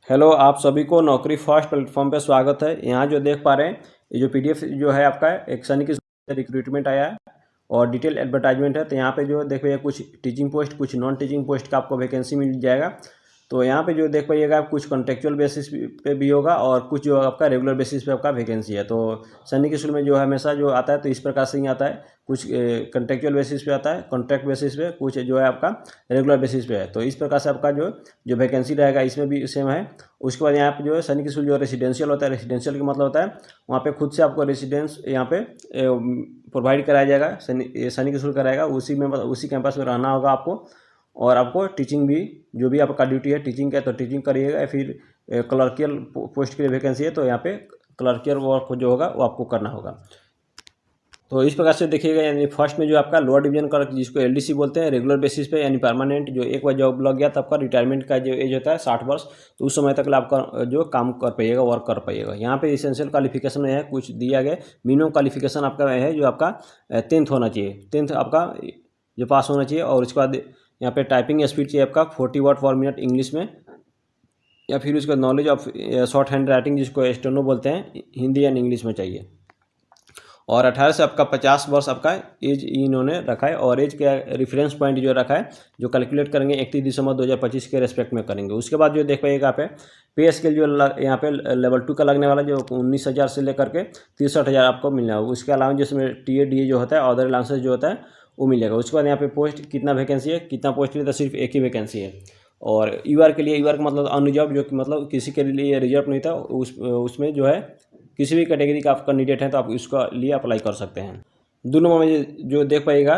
Hello, आप सभी को नौकरी फर्स्ट प्लेटफॉर्म पे स्वागत है। यहाँ जो देख पा रहे हैं, ये जो पीडीएफ जो है आपका एक सैनिक रिक्रूटमेंट आया है और डिटेल एडवर्टाइजमेंट है। तो यहाँ पे जो देख पाइए कुछ टीचिंग पोस्ट, कुछ नॉन टीचिंग पोस्ट का आपको वैकेंसी मिल जाएगा। तो यहाँ पे जो देख पाइएगा कुछ कॉन्ट्रेक्चुअल बेसिस पे भी होगा और कुछ जो आपका रेगुलर बेसिस पे आपका वैकेंसी है। तो सैनिक स्कूल में जो हमेशा जो आता है तो इस प्रकार से ही आता है, कुछ कॉन्ट्रेक्चुअल बेसिस पे आता है, कॉन्ट्रैक्ट बेसिस पे, कुछ जो है आपका रेगुलर बेसिस पे है। तो इस प्रकार से आपका जो जो वैकेंसी रहेगा इसमें भी सेम है। उसके बाद यहाँ पे जो है सैनिक स्कूल जो रेसिडेंशियल होता है, रेसिडेंशियल का मतलब होता है वहाँ पे खुद से आपको रेसिडेंस यहाँ पे प्रोवाइड कराया जाएगा, सैनिक स्कूल कराएगा, उसी में उसी कैंपस में रहना होगा आपको। और आपको टीचिंग भी, जो भी आपका ड्यूटी है टीचिंग का, तो टीचिंग करिएगा। या फिर क्लर्कियल पोस्ट के लिए वैकेंसी है तो यहाँ पे क्लर्कियल वर्क जो होगा वो आपको करना होगा। तो इस प्रकार से देखिएगा, यानी फर्स्ट में जो आपका लोअर डिवीजन का जिसको एलडीसी बोलते हैं, रेगुलर बेसिस पे यानी परमानेंट, जो एक बार जॉब लग गया तो आपका रिटायरमेंट का जो एज होता है 60 वर्ष, तो उस समय तक आपका जो काम कर पाइएगा, वर्क कर पाइएगा। यहाँ पे इसेंशियल क्वालिफिकेशन है कुछ दिया गया, मिनिमम क्वालिफिकेशन आपका है जो आपका 10th होना चाहिए, 10th आपका जो पास होना चाहिए। और उसके बाद यहाँ पे टाइपिंग स्पीड चाहिए आपका 40 वर्ड पर मिनट इंग्लिश में, या फिर उसका knowledge of short hand writing जिसको स्टेनो बोलते हैं, हिंदी एंड इंग्लिश में चाहिए। और 18 से आपका 50 वर्ष आपका एज इन्होंने रखा है। और एज का रेफरेंस पॉइंट जो रखा है, जो कैलकुलेट करेंगे 31 दिसंबर 2025 के रेस्पेक्ट में करेंगे। उसके बाद जो देख पाइएगा पे स्केल जो यहाँ पे लेवल 2 का लगने वाला जो 19,000 से लेकर के 63,000 आपको मिलना है। उसके अलावा जिसमें टीए जो होता है, अदर अलाउंसेस जो होता है वो मिलेगा। उसके बाद यहाँ पे पोस्ट कितना वैकेंसी है, कितना पोस्ट के लिए, तो सिर्फ एक ही वैकेंसी है। और यूआर के लिए, यूआर का मतलब अनरिजर्व, जो कि मतलब किसी के लिए रिजर्व नहीं था, उसमें जो है किसी भी कैटेगरी का आप कैंडिडेट हैं तो आप उसका लिए अप्लाई कर सकते हैं। दोनों में जो देख पाइएगा,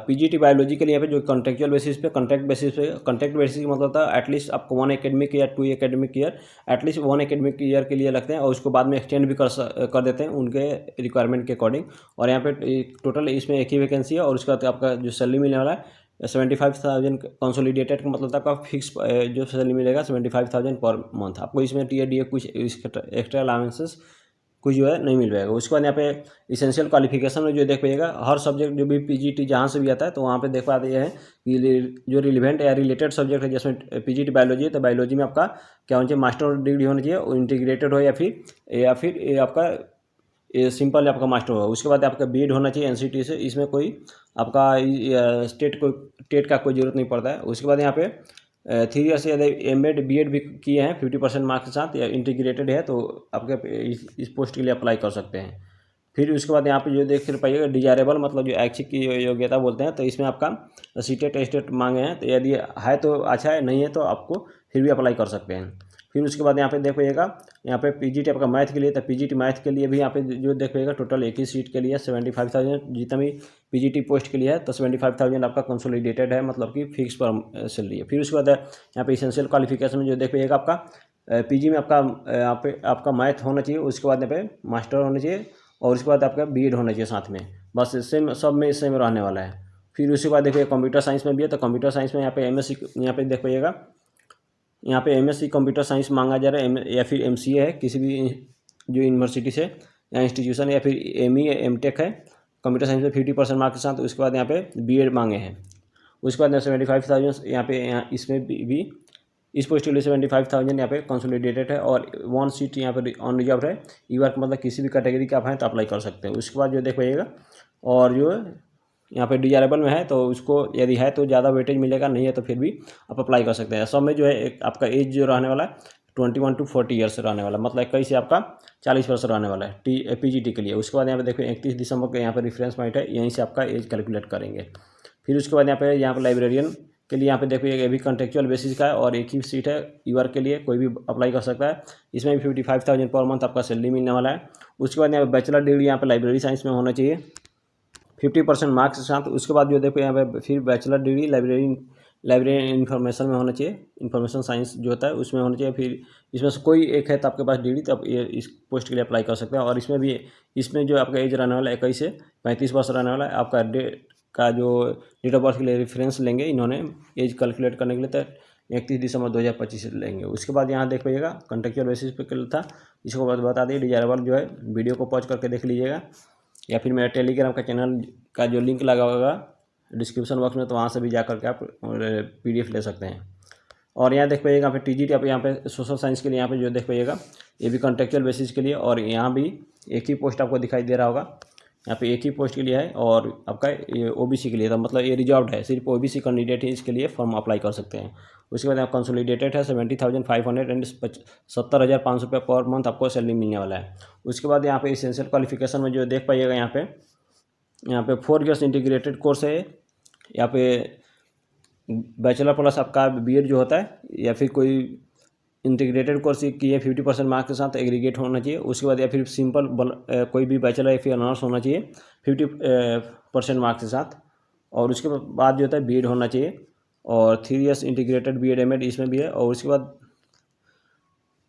पीजीटी बायोलॉजी के लिए यहाँ पे जो कॉन्ट्रेक्चुअल बेसिस पे, कॉन्ट्रैक्ट बेसिस पे, कॉन्ट्रैक्ट बेसिस का मतलब था एटलीस्ट आपको 1 academic year, 2 academic year, at least 1 academic year के लिए लगते हैं और उसको बाद में एक्सटेंड भी कर देते हैं उनके रिक्वायरमेंट के अकॉर्डिंग। और यहाँ पे टोटल इसमें एक ही वैकेंसी है। और उसके बाद आपका जो सैलरी मिलने वाला है 75,000 कंसोलिडेटेड का मतलब था आपका फिक्स जो सैलरी मिलेगा 75,000 पर मंथ। आपको इसमें टीए कुछ एक्स्ट्रा अलाउंसेस कुछ जो है नहीं मिल पाएगा। उसके बाद यहाँ पे इसेंशियल क्वालिफिकेशन में जो देख पाइएगा, हर सब्जेक्ट जो भी पीजीटी जहाँ से भी आता है तो वहाँ पे देख पाते हैं कि जो रिलेवेंट या रिलेटेड सब्जेक्ट है, जिसमें पीजीटी बायोलॉजी है तो बायोलॉजी में आपका क्या होना चाहिए, मास्टर डिग्री होनी चाहिए, वो इंटीग्रेटेड हो या फिर ये आपका ये सिंपल आपका मास्टर होगा। उसके बाद आपका बीएड होना चाहिए एनसीटी से, इसमें कोई आपका टेट का कोई जरूरत नहीं पड़ता है। उसके बाद यहाँ पे 3 ईयर से यदि एमएड बीएड भी किए हैं 50% मार्क्स के साथ या इंटीग्रेटेड है तो आपके इस पोस्ट के लिए अप्लाई कर सकते हैं। फिर उसके बाद यहाँ पे जो देख पाइएगा डिजायरेबल, मतलब जो ऐच्छिक की योग्यता बोलते हैं, तो इसमें आपका सीटेट टेस्ट मांगे हैं, तो यदि है तो अच्छा है, नहीं है तो आपको फिर भी अप्लाई कर सकते हैं। फिर उसके बाद यहाँ पे देख पाइएगा, यहाँ पे पीजीटी आपका मैथ के लिए, तो पीजीटी मैथ के लिए भी यहाँ पे जो देख पाइएगा टोटल एक ही सीट के लिए 75,000, जितना भी पीजीटी पोस्ट के लिए है तो 75,000 आपका कंसोलिडेटेड है, मतलब कि फिक्स पर सैलरी है। फिर उसके बाद यहाँ पे इसेंशियल क्वालिफिकेशन में जो देख पाइएगा आपका पीजी में आपका यहाँ पे आपका मैथ होना चाहिए, उसके बाद यहाँ पे मास्टर होना चाहिए और उसके बाद आपका बीएड होना चाहिए साथ में। बस सेम सब में सेम रहने वाला है। फिर उसके बाद देखिए कंप्यूटर साइंस में भी है, तो कंप्यूटर साइंस में यहाँ पे एमएससी, यहाँ पे देख पाइएगा यहाँ पे एमएससी कंप्यूटर साइंस मांगा जा रहा है, या फिर एमसीए है किसी भी जो यूनिवर्सिटी से या इंस्टीट्यूशन, या फिर एमई एमटेक है कंप्यूटर साइंस में 50% मार्क्स के साथ। उसके बाद यहाँ पे बीएड मांगे हैं। उसके बाद 75,000 यहाँ पे इसमें भी इस पोस्ट के लिए 75,000 यहाँ पे कंसोलिडेटेड है और 1 सीट यहाँ पे ऑन रिजर्व है। ईवर का मतलब किसी भी कैटेगरी का आप हैं तो अप्लाई कर सकते हैं। उसके बाद जो देख पाइएगा, और जो यहाँ पे डिजायरेबल में है तो उसको यदि है तो ज़्यादा वेटेज मिलेगा, नहीं है तो फिर भी आप अप्लाई कर सकते हैं। सब में जो है एक आपका एज जो रहने वाला है 21 to 40 ईयर्स रहने वाला, मतलब 21 से आपका 40 वर्ष रहने वाला है पीजीटी के लिए। उसके बाद यहाँ पे देखो 31 दिसंबर के यहाँ पर रेफरेंस पॉइंट है, यहीं से आपका एज कैलकुलेट करेंगे। फिर उसके बाद यहाँ पे लाइब्रेरियन के लिए यहाँ पे देखो ये भी कॉन्ट्रेक्चुअल बेसिस का है और एक ही सीट है यूआर के लिए, कोई भी अप्लाई कर सकता है। इसमें भी 55,000 पर मंथ आपका सैलरी मिलने वाला है। उसके बाद यहाँ पे बैचलर डिग्री यहाँ पे लाइब्रेरी साइंस में होना चाहिए 50% मार्क्स के साथ। उसके बाद जो देखो यहाँ पे फिर बैचलर डिग्री लाइब्रेरी इन्फॉर्मेशन में होना चाहिए, इन्फॉर्मेशन साइंस जो होता है उसमें होना चाहिए। फिर इसमें से कोई एक है तो आपके पास डिग्री, तो आप ये इस पोस्ट के लिए अप्लाई कर सकते हैं। और इसमें जो आपका एज रहने वाला है 21 से 35 वर्ष रहने वाला है। आपका डेट ऑफ बर्थ के लिए रेफरेंस लेंगे इन्होंने एज कैलकुलेट करने के लिए, तो 31 दिसंबर 2025 लेंगे। उसके बाद यहाँ देख पाइएगा कॉन्ट्रेक्चुअल बेसिस पे था, इसको बता दिए। डिजायरेबल जो है वीडियो को पॉज करके देख लीजिएगा, या फिर मेरा टेलीग्राम का चैनल का जो लिंक लगा होगा डिस्क्रिप्शन बॉक्स में, तो वहाँ से भी जा करके आप पीडीएफ ले सकते हैं। और यहाँ देख पाइएगा यहाँ पे TGT आप यहाँ पे सोशल साइंस के लिए यहाँ पे जो देख पाइएगा ये भी कॉन्ट्रेक्चुअल बेसिस के लिए, और यहाँ भी एक ही पोस्ट आपको दिखाई दे रहा होगा, यहाँ पे एक ही पोस्ट के लिए है और आपका ये OBC के लिए था, मतलब ये रिजर्व्ड है, सिर्फ OBC कैंडिडेट ही इसके लिए फॉर्म अप्लाई कर सकते हैं। उसके बाद यहाँ कंसोलिडेटेड है 70,500 एंड 70,500 रुपये पर मंथ आपको सैलरी मिलने वाला है। उसके बाद यहाँ पे एसेंशियल क्वालिफिकेशन में जो देख पाइएगा यहाँ पे 4 ईयर्स इंटीग्रेटेड कोर्स है, यहाँ पे बैचलर प्लस आपका BEd जो होता है, या फिर कोई इंटीग्रेटेड कोर्स किए 50% मार्क्स के साथ एग्रीगेट होना चाहिए। उसके बाद या फिर सिंपल कोई भी बैचलर या फिर ऑनर्स होना चाहिए 50% मार्क्स के साथ। और उसके बाद जो होता है BEd होना चाहिए, और 3 ईयर्स इंटीग्रेटेड BEd MAd इसमें भी है। और उसके बाद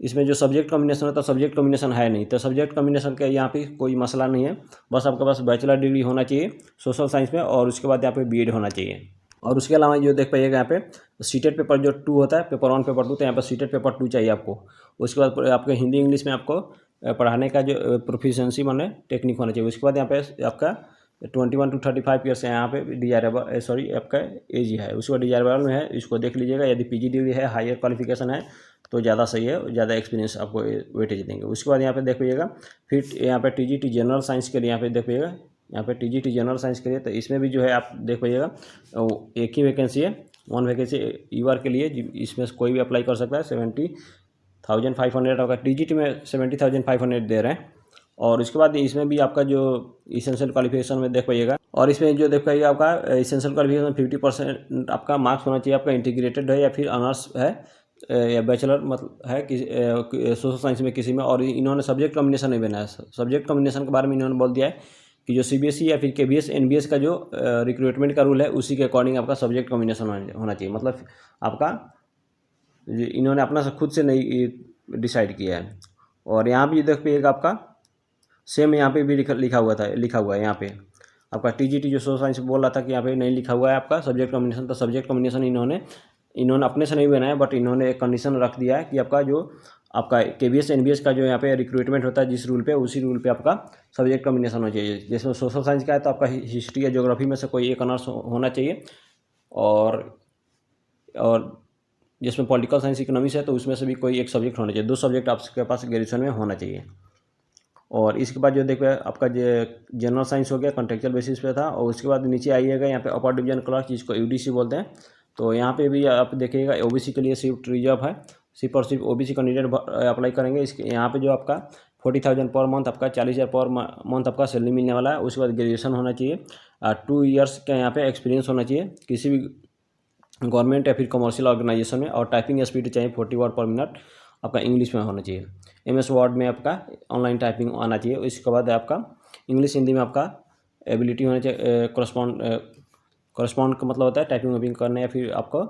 इसमें जो सब्जेक्ट कॉम्बिनेशन होता है, सब्जेक्ट कॉम्बिनेशन है नहीं, तो सब्जेक्ट कॉम्बिनेशन का यहाँ पे कोई मसला नहीं है, बस आपके पास बैचलर डिग्री होना चाहिए सोशल साइंस में, और उसके बाद यहाँ पे BEd होना चाहिए। और उसके अलावा जो देख पाइएगा यहाँ पे सीटेट पेपर जो 2 होता है, पेपर 1 पेपर 2, तो यहाँ पर सीटेट पेपर 2 चाहिए आपको। उसके बाद आपके हिंदी इंग्लिश में आपको पढ़ाने का जो प्रोफिशिएंसी माने टेक्निक होना चाहिए। उसके बाद यहाँ पे आपका 21 to 35 ईयर्स है, यहाँ पे डिजायरेबल आपका एज है, उसके बाद डिजायरेबल में है, इसको देख लीजिएगा। यदि PG डिग्री है, हायर क्वालिफिकेशन है तो ज़्यादा सही है, ज़्यादा एक्सपीरियंस आपको वेटेज देंगे। उसके बाद यहाँ पे देख पाइएगा फिर यहाँ पे TGT जनरल साइंस के लिए यहाँ पे देख पाइएगा, यहाँ पे TGT जनरल साइंस के लिए, तो इसमें भी जो है आप देख पाइएगा एक ही वैकेंसी है, 1 वैकेंसी ईआर के लिए, इसमें कोई भी अप्लाई कर सकता है। 70,500 होगा, TGT में 70,500 दे रहे हैं। और उसके बाद इसमें भी आपका जो इसेंशियल क्वालिफिकेशन में देख पाइएगा, और इसमें जो देख पाइएगा आपका इसेंशियल क्वालिफिकेशन 50% आपका मार्क्स होना चाहिए, आपका इंटीग्रेटेड है या फिर ऑनर्स है या बैचलर मतलब है सोशल साइंस में किसी में। और इन्होंने सब्जेक्ट कॉम्बिनेशन नहीं बनाया है, सब्जेक्ट कॉम्बिनेशन के बारे में इन्होंने बोल दिया है कि जो CBSE या फिर KVS NBS का जो रिक्रूटमेंट का रूल है उसी के अकॉर्डिंग आपका सब्जेक्ट कॉम्बिनेशन होना चाहिए, मतलब आपका इन्होंने अपना से खुद से नहीं डिसाइड किया है। और यहाँ भी देख पाइएगा आपका सेम यहाँ पे भी लिखा हुआ है यहाँ पे आपका TGT जो सोशल साइंस बोल रहा था कि यहाँ पे नहीं लिखा हुआ है आपका सब्जेक्ट कॉम्बिनेशन, तो सब्जेक्ट कॉम्बिनेशन इन्होंने अपने से नहीं बनाया, बट इन्होंने एक कंडीशन रख दिया है कि आपका जो आपका KVS NBS का जो यहाँ पे रिक्रूटमेंट होता है जिस रूल पे, उसी रूल पे आपका सब्जेक्ट कॉम्बिनेशन होना चाहिए। जिसमें सोशल साइंस का है तो आपका हिस्ट्री या ज्योग्राफी में से कोई एक ऑनर्स होना चाहिए, और जिसमें पॉलिटिकल साइंस इकोनॉमिक्स है तो उसमें से भी कोई एक सब्जेक्ट होना चाहिए। 2 सब्जेक्ट आपके पास ग्रेजुएशन में होना चाहिए। और इसके बाद जो देखिए आपका जो जनरल साइंस हो गया, कॉन्ट्रेक्चुअल बेसिस पे था। और उसके बाद नीचे आइएगा यहाँ पे अपर डिवीजन क्लर्क, जिसको UDC बोलते हैं, तो यहाँ पे भी आप देखिएगा OBC के लिए सिर्फ रिजर्व है, सिर्फ और सिर्फ OBC कैंडिडेट अप्लाई करेंगे। इसके यहाँ पे जो आपका 40,000 पर मंथ, आपका 40,000 पर मंथ आपका सैलरी मिलने वाला है। उसके बाद ग्रेजुएशन होना चाहिए, 2 ईयर्स का यहाँ पे एक्सपीरियंस होना चाहिए किसी भी गवर्नमेंट या फिर कमर्शियल ऑर्गेनाइजेशन में, और टाइपिंग स्पीड चाहिए 40 वर्ड पर मिनट आपका इंग्लिश में होना चाहिए। MS वर्ड में आपका ऑनलाइन टाइपिंग आना चाहिए। इसके बाद आपका इंग्लिश हिंदी में आपका एबिलिटी होना चाहिए, करस्पॉन्ड का मतलब होता है टाइपिंग वाइपिंग करने या फिर आपको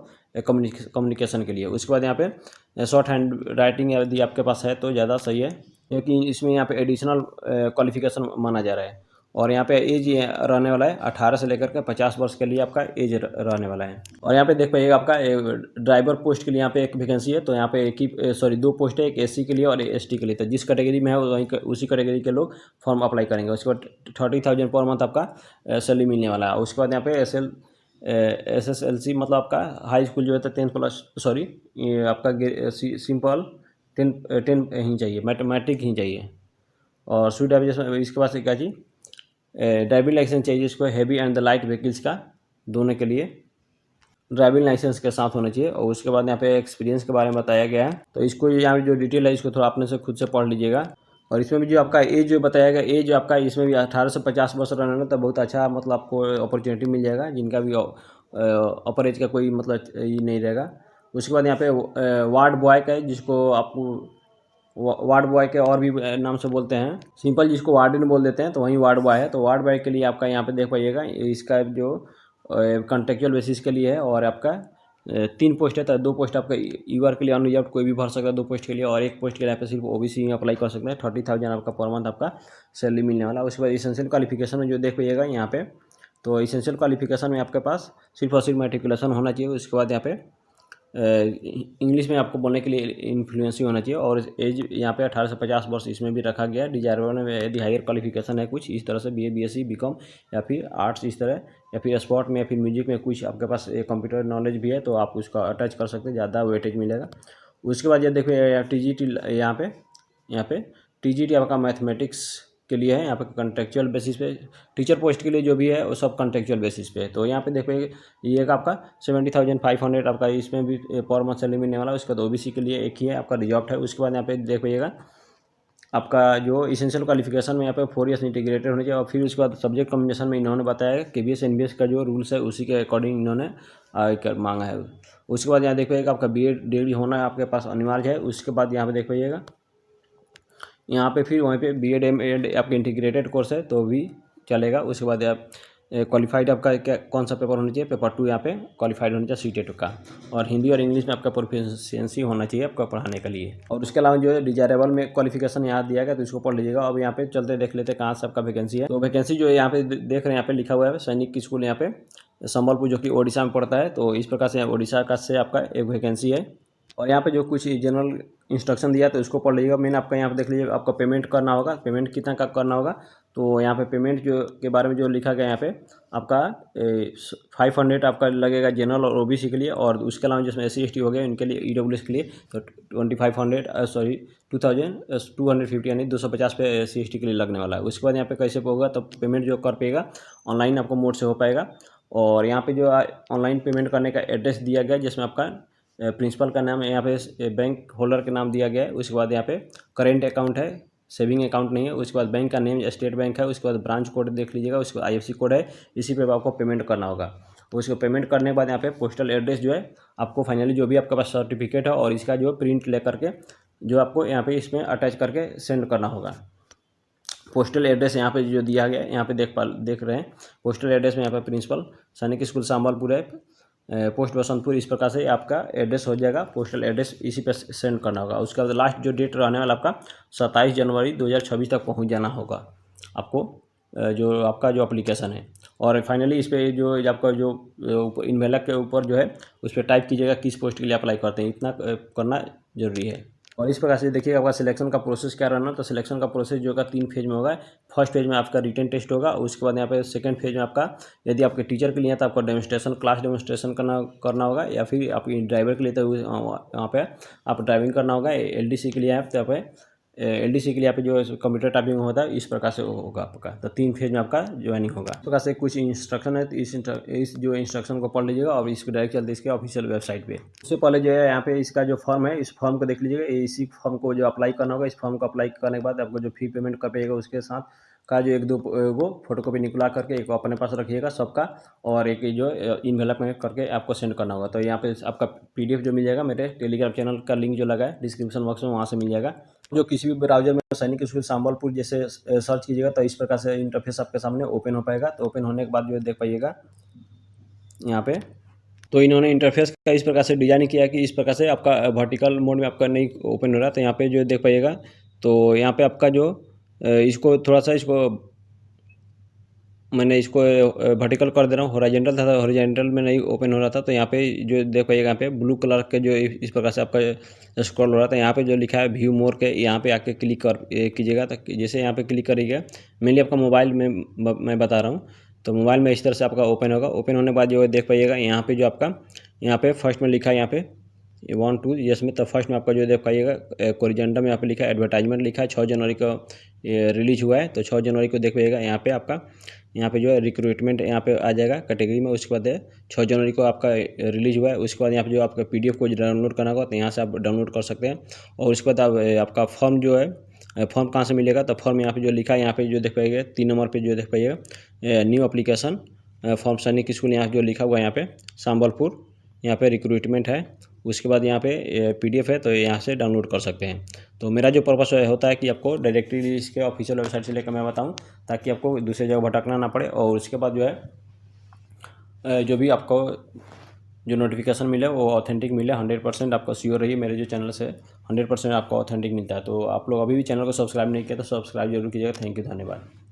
कम्युनिकेशन के लिए। उसके बाद यहाँ पे शॉर्ट हैंड राइटिंग यदि आपके पास है तो ज़्यादा सही है, क्योंकि इसमें यहाँ पे एडिशनल क्वालिफिकेशन माना जा रहा है। और यहाँ पे एज रहने वाला है 18 से लेकर के 50 वर्ष के लिए आपका एज रहने वाला है। और यहाँ पे देख पाइएगा आपका ड्राइवर पोस्ट के लिए यहाँ पे एक वैकेंसी है, तो यहाँ पे 2 पोस्ट है, एक SC के लिए और ST के लिए। तो जिस कैटेगरी में है वहीं उसी कैटेगरी के लोग फॉर्म अप्लाई करेंगे। उसके बाद 30,000 पर मंथ आपका सैलरी मिलने वाला है। उसके बाद यहाँ पे SSLC मतलब आपका हाई स्कूल जो होता है 10 आपका सिंपल 10 ही चाहिए, मैथमेटिक ही चाहिए। और स्वीट एविएशन इसके पास क्या चाहिए, ड्राइविंग लाइसेंस चाहिए, इसको heavy and the light vehicles का दोनों के लिए ड्राइविंग लाइसेंस के साथ होना चाहिए। और उसके बाद यहाँ पे एक्सपीरियंस के बारे में बताया गया है, तो इसको यहाँ पे जो डिटेल है इसको थोड़ा अपने से खुद से पढ़ लीजिएगा। और इसमें भी जो आपका एज जो बताया गया, एज आपका इसमें भी 18 से 50 वर्ष रहना तो बहुत अच्छा मतलब आपको अपॉर्चुनिटी मिल जाएगा, जिनका भी अपर एज का कोई मतलब ये नहीं रहेगा। उसके बाद यहाँ पे वार्ड बॉय का है, जिसको आपको वार्ड बॉय के और भी नाम से बोलते हैं, सिंपल जिसको वार्डन बोल देते हैं, तो वहीं वार्ड बॉय है। तो वार्ड बॉय के लिए आपका यहाँ पे देख पाइएगा, इसका जो कॉन्ट्रेक्चुअल बेसिस के लिए है, और आपका 3 पोस्ट है, तो 2 पोस्ट आपका ईआर के लिए अनरिजर्व कोई भी भर सकता है 2 पोस्ट के लिए, और 1 पोस्ट के लिए यहाँ पे सिर्फ OBC अप्लाई कर सकते हैं। 30,000 आपका पर मंथ आपका सैलरी मिलने वाला। उसके बाद इसेंशियल क्वालिफिकेशन में जो देख पाइएगा यहाँ पे, तो इसेंशियल क्वालिफिकेशन में आपके पास सिर्फ और सिर्फ मैट्रिकुलेशन होना चाहिए। उसके बाद यहाँ पे इंग्लिश में आपको बोलने के लिए इन्फ्लुएंसी होना चाहिए। और एज यहाँ पे 18 से 50 वर्ष इसमें भी रखा गया है। डिजायरेबल में यदि हायर क्वालिफिकेशन है कुछ इस तरह से BA BSc BCom या फिर आर्ट्स इस तरह, या फिर स्पोर्ट में या फिर म्यूजिक में कुछ आपके पास कंप्यूटर नॉलेज भी है तो आप उसका अटैच कर सकते हैं, ज़्यादा वेटेज मिलेगा। उसके बाद ये देखिए TGT यहाँ पे TGT आपका मैथमेटिक्स के लिए है। यहाँ पे कॉन्ट्रेक्चुअल बेसिस पे टीचर पोस्ट के लिए जो भी है वो सब कॉन्ट्रेक्चुअल बेसिस पे है। तो यहाँ पे देखिए ये एक आपका 70,500 आपका इसमें भी पर मंथ सैलरी मिलने वाला है। उसके बाद OBC के लिए एक ही है आपका रिजॉर्ट है। उसके बाद यहाँ पे देखिएगा आपका जो इसेंशियल क्वालिफिकेशन में यहाँ पे 4 ईयर्स इंटीग्रेटेड होने चाहिए। और फिर उसके बाद सब्जेक्ट कॉम्बिनेशन में इन्होंने बताया कि KBS NBS का जो रूल्स है उसी के अकॉर्डिंग इन्होंने मांगा है। उसके बाद यहाँ देख पाइएगा आपका BA डिग्री होना आपके पास अनिवार्य है। उसके बाद यहाँ पे देख पाइएगा यहाँ पे फिर वहीं पे BEd MAd आपके इंटीग्रेटेड कोर्स है तो भी चलेगा। उसके बाद आप क्वालिफाइड आपका क्या कौन सा पेपर होना चाहिए, पेपर 2 यहाँ पे क्वालिफाइड होना चाहिए CTET का। और हिंदी और इंग्लिश में आपका प्रोफिशिएंसी होना चाहिए आपका पढ़ाने के लिए। और उसके अलावा जो है डिजायरेबल में क्वालिफिकेशन यहाँ दिया गया तो इसको पढ़ लीजिएगा। अब यहाँ पे चलते देख लेते कहाँ से आपका वैकेंसी है। तो वैकेंसी जो है यहाँ पे देख रहे हैं, यहाँ पे लिखा हुआ है सैनिक स्कूल यहाँ पे संबलपुर जो कि ओडिशा में पड़ता है। तो इस प्रकार से ओडिशा का से आपका एक वैकेंसी है। और यहाँ पे जो कुछ जनरल इंस्ट्रक्शन दिया तो इसको पढ़ लीजिएगा। मैंने आपका यहाँ पे देख लीजिए आपका पेमेंट करना होगा, पेमेंट कितना का करना होगा। तो यहाँ पे पेमेंट जो के बारे में जो लिखा गया यहाँ पे आपका 500 आपका लगेगा जनरल और OBC के लिए। और उसके अलावा जिसमें SC ST हो गया इनके लिए EWS के लिए तो 2,250 यानी 250 पे SC ST के लिए लगने वाला है। उसके बाद यहाँ पे कैसे होगा तो पेमेंट जो कर पाएगा ऑनलाइन आपको मोड से हो पाएगा। और यहाँ पे जो ऑनलाइन पेमेंट करने का एड्रेस दिया गया जिसमें आपका प्रिंसिपल का नाम है, यहाँ पे बैंक होल्डर के नाम दिया गया है। उसके बाद यहाँ पे करेंट अकाउंट है, सेविंग अकाउंट नहीं है। उसके बाद बैंक का नेम स्टेट बैंक है। उसके बाद ब्रांच कोड देख लीजिएगा, उसके बाद IFSC कोड है, इसी पे आपको पेमेंट करना होगा। उसको पेमेंट करने के बाद यहाँ पे पोस्टल एड्रेस जो है आपको फाइनली जो भी आपके पास सर्टिफिकेट है और इसका जो प्रिंट ले करके जो आपको यहाँ पे इसमें अटैच करके सेंड करना होगा। पोस्टल एड्रेस यहाँ पे जो दिया गया है यहाँ पे देख रहे हैं पोस्टल एड्रेस में यहाँ पे प्रिंसिपल सैनिक स्कूल संबलपुर है, पोस्ट बसंतपुर, इस प्रकार से आपका एड्रेस हो जाएगा। पोस्टल एड्रेस इसी पे सेंड करना होगा। उसके बाद लास्ट जो डेट रहने वाला आपका 27 जनवरी 2026 तक पहुंच जाना होगा आपको जो आपका जो एप्लीकेशन है। और फाइनली इस पर जो आपका जो इनवेलप के ऊपर जो है उस पर टाइप कीजिएगा किस पोस्ट के लिए अप्लाई करते हैं, इतना करना जरूरी है। और इस प्रकार से देखिए आपका सिलेक्शन का प्रोसेस क्या रहना, तो सिलेक्शन का प्रोसेस जो होगा 3 फेज में होगा। फर्स्ट फेज में आपका रिटन टेस्ट होगा। उसके बाद यहाँ पे सेकंड फेज में आपका यदि आपके टीचर के लिए है तो आपको डेमोस्ट्रेशन क्लास डेमोस्ट्रेशन करना होगा, या फिर आपकी ड्राइवर के लिए तो वहाँ पे आप ड्राइविंग करना होगा। LDC के लिए है तो यहाँ पे LDC के लिए आप जो कंप्यूटर टाइपिंग होता है इस प्रकार से होगा आपका। तो 3 फेज में आपका ज्वाइनिंग होगा। इस प्रकार से कुछ इंस्ट्रक्शन है तो इस जो इंस्ट्रक्शन को पढ़ लीजिएगा और इसको डायरेक्ट चलते इसके ऑफिशियल वेबसाइट पे। उससे पहले जो है यहाँ पे इसका जो फॉर्म है इस फॉर्म को देख लीजिएगा। इसी फॉर्म को जो अप्लाई करना होगा, इस फॉर्म को अप्लाई करने के बाद आपको जो फी पेमेंट कर पाइएगा उसके साथ का जो 1-2 वो फोटोकॉपी निकला करके एक अपने पास रखिएगा सबका, और एक जो इनवेलप में करके आपको सेंड करना होगा। तो यहाँ पे आपका PDF जो मिल जाएगा मेरे टेलीग्राम चैनल का लिंक जो लगा है डिस्क्रिप्शन बॉक्स में, वहाँ से मिल जाएगा। जो किसी भी ब्राउजर में सैनिक स्कूल संबलपुर जैसे सर्च कीजिएगा तो इस प्रकार से इंटरफेस आपके सामने ओपन हो पाएगा। तो ओपन होने के बाद जो देख पाइएगा यहाँ पे तो इन्होंने इंटरफेस का इस प्रकार से डिजाइन किया कि इस प्रकार से आपका वर्टिकल मोड में आपका नहीं ओपन हो रहा। तो यहाँ पे जो देख पाइएगा तो यहाँ पे आपका जो इसको थोड़ा सा मैंने इसको वर्टिकल कर दे रहा हूँ। हॉरिजॉन्टल था तो हॉरिजॉन्टल में नहीं ओपन हो रहा था। तो यहाँ पे जो देख पाइएगा यहाँ पे ब्लू कलर के जो इस प्रकार से आपका स्क्रॉल हो रहा था, यहाँ पे जो लिखा है व्यू मोर के यहाँ पे आके क्लिक कीजिएगा। तो जैसे यहाँ पे क्लिक करिएगा, मेनली आपका मोबाइल में मैं बता रहा हूँ, तो मोबाइल में इस तरह से आपका ओपन होगा। ओपन होने के बाद जो देख पाइएगा यहाँ पे जो आपका यहाँ पे फर्स्ट में लिखा है यहाँ पे 1 2 जिसमें तो फर्स्ट में आपका जो देख पाइएगा कोरिजेंडम में यहाँ पे लिखा है एडवर्टाइजमेंट लिखा है 6 जनवरी को रिलीज हुआ है। तो 6 जनवरी को देख पाइएगा यहाँ पे आपका यहाँ पे जो है रिक्रूटमेंट यहाँ पे आ जाएगा कैटेगरी में। उसके बाद 6 जनवरी को आपका रिलीज हुआ है। उसके बाद यहाँ पे जो आपका PDF को डाउनलोड करना होगा तो यहाँ से आप डाउनलोड कर सकते हैं। और उसके बाद आपका फॉर्म जो है फॉर्म कहाँ से मिलेगा, तो फॉर्म यहाँ पे जो लिखा है यहाँ पे जो देख पाइएगा 3 नंबर पे जो देख पाइएगा न्यू एप्लीकेशन फॉर्म सैनिक स्कूल यहाँ जो लिखा हुआ है यहाँ पे संबलपुर, यहाँ पे रिक्रूटमेंट है। उसके बाद यहाँ पे PDF है तो यहाँ से डाउनलोड कर सकते हैं। तो मेरा जो पर्पस होता है कि आपको डायरेक्टली इसके ऑफिशियल वेबसाइट से लेकर मैं बताऊं ताकि आपको दूसरी जगह भटकना ना पड़े। और उसके बाद जो है जो भी आपको जो नोटिफिकेशन मिले वो ऑथेंटिक मिले, 100% आपको श्योर रहिए मेरे जो चैनल से 100% आपको ऑथेंटिक मिलता है। तो आप लोग अभी भी चैनल को सब्सक्राइब नहीं किया तो सब्सक्राइब जरूर कीजिएगा। थैंक यू, धन्यवाद।